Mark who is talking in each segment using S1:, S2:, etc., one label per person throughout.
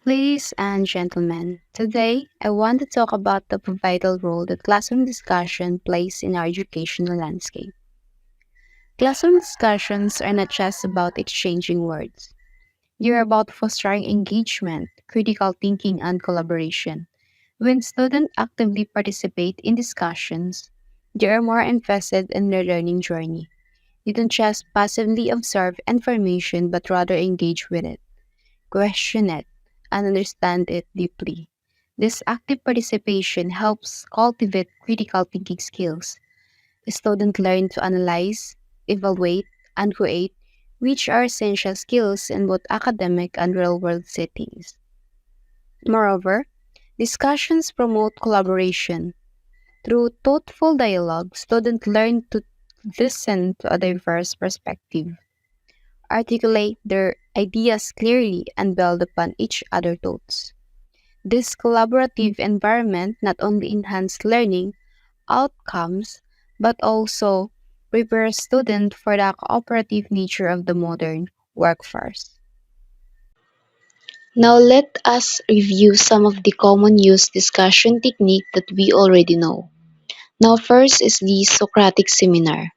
S1: Ladies and gentlemen, today I want to talk about the vital role that classroom discussion plays in our educational landscape. Classroom discussions are not just about exchanging words, they're about fostering engagement, critical thinking, and collaboration. When students actively participate in discussions, they are more invested in their learning journey. They don't just passively observe information but rather engage with it, question it, and understand it deeply. This active participation helps cultivate critical thinking skills. Students learn to analyze, evaluate, and create, which are essential skills in both academic and real world settings. Moreover, discussions promote collaboration. Through thoughtful dialogue, students learn to listen to a diverse perspective, articulate their ideas clearly, and build upon each other's thoughts. This collaborative environment not only enhances learning outcomes but also prepares students for the cooperative nature of the modern workforce.
S2: Now let us review some of the common used discussion technique that we already know. Now first is the Socratic seminar,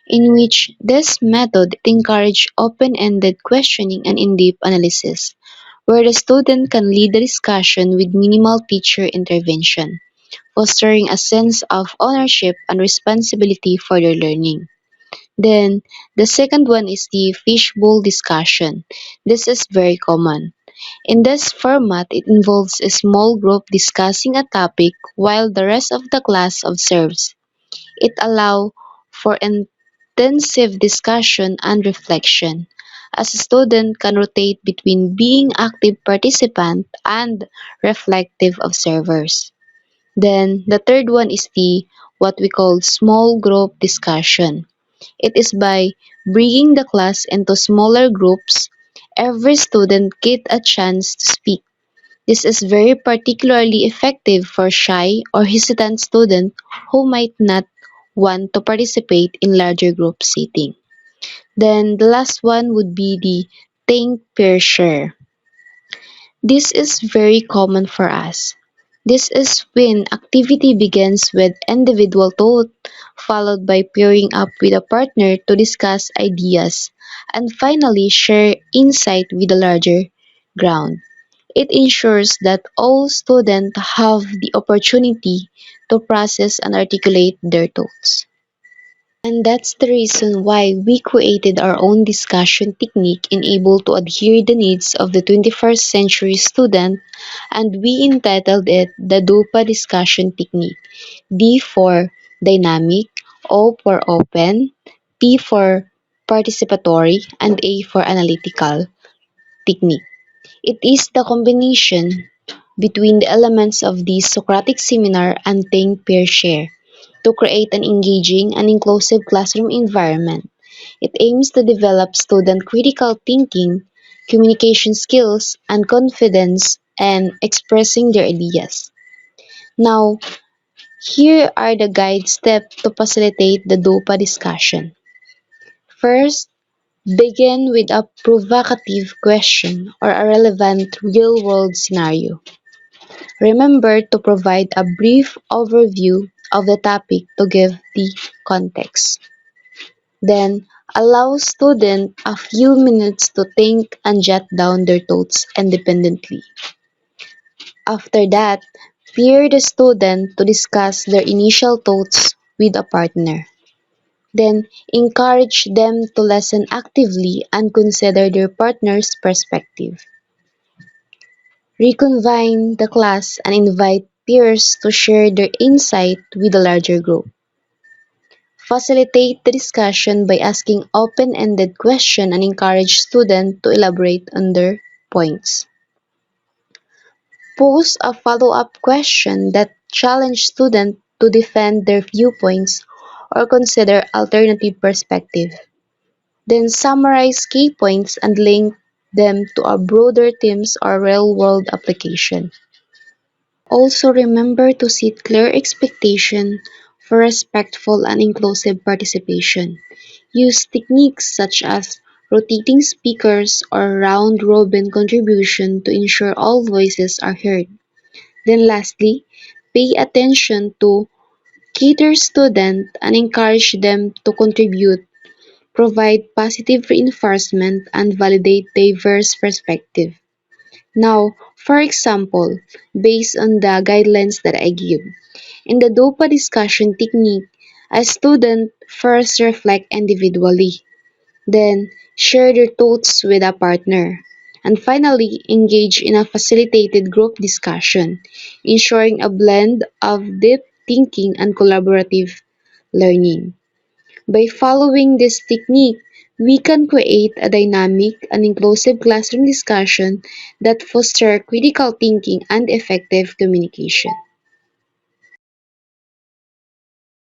S2: in which this method encourages open-ended questioning and in-depth analysis, where the student can lead the discussion with minimal teacher intervention, fostering a sense of ownership and responsibility for their learning. Then, the second one is the fishbowl discussion. This is very common. In this format, it involves a small group discussing a topic while the rest of the class observes. It allows for intensive discussion and reflection, as a student can rotate between being active participant and reflective observers. Then the third one is the what we call small group discussion. It is by bringing the class into smaller groups, every student get a chance to speak. This is very particularly effective for shy or hesitant students who might not want to participate in larger group setting. Then the last one would be the think peer share. This is very common for us. This is when activity begins with individual thought, followed by pairing up with a partner to discuss ideas, and finally share insight with a larger ground. It ensures that all students have the opportunity to process and articulate their thoughts. And that's the reason why we created our own discussion technique and able to adhere the needs of the 21st century student, and we entitled it the DOPA discussion technique. D for dynamic, O for open, P for participatory, and A for analytical technique. It is the combination between the elements of the Socratic seminar and think peer share to create an engaging and inclusive classroom environment. It aims to develop student critical thinking, communication skills, and confidence in expressing their ideas. Now, here are the guide steps to facilitate the DOPA discussion. First, begin with a provocative question or a relevant real-world scenario. Remember to provide a brief overview of the topic to give the context. Then, allow students a few minutes to think and jot down their thoughts independently. After that, pair the student to discuss their initial thoughts with a partner. Then, encourage them to listen actively and consider their partner's perspective. Reconvene the class and invite peers to share their insight with a larger group. Facilitate the discussion by asking open-ended questions and encourage students to elaborate on their points. Pose a follow-up question that challenge students to defend their viewpoints or consider alternative perspectives. Then summarize key points and link them to a broader themes or real-world application. Also remember to set clear expectations for respectful and inclusive participation. Use techniques such as rotating speakers, or round-robin contribution to ensure all voices are heard. Then lastly, pay attention to cater students and encourage them to contribute, provide positive reinforcement, and validate diverse perspectives. Now, for example, based on the guidelines that I give, in the DOPA discussion technique, a student first reflect individually, then share their thoughts with a partner, and finally engage in a facilitated group discussion, ensuring a blend of deep thinking and collaborative learning. By following this technique, we can create a dynamic and inclusive classroom discussion that foster critical thinking and effective communication.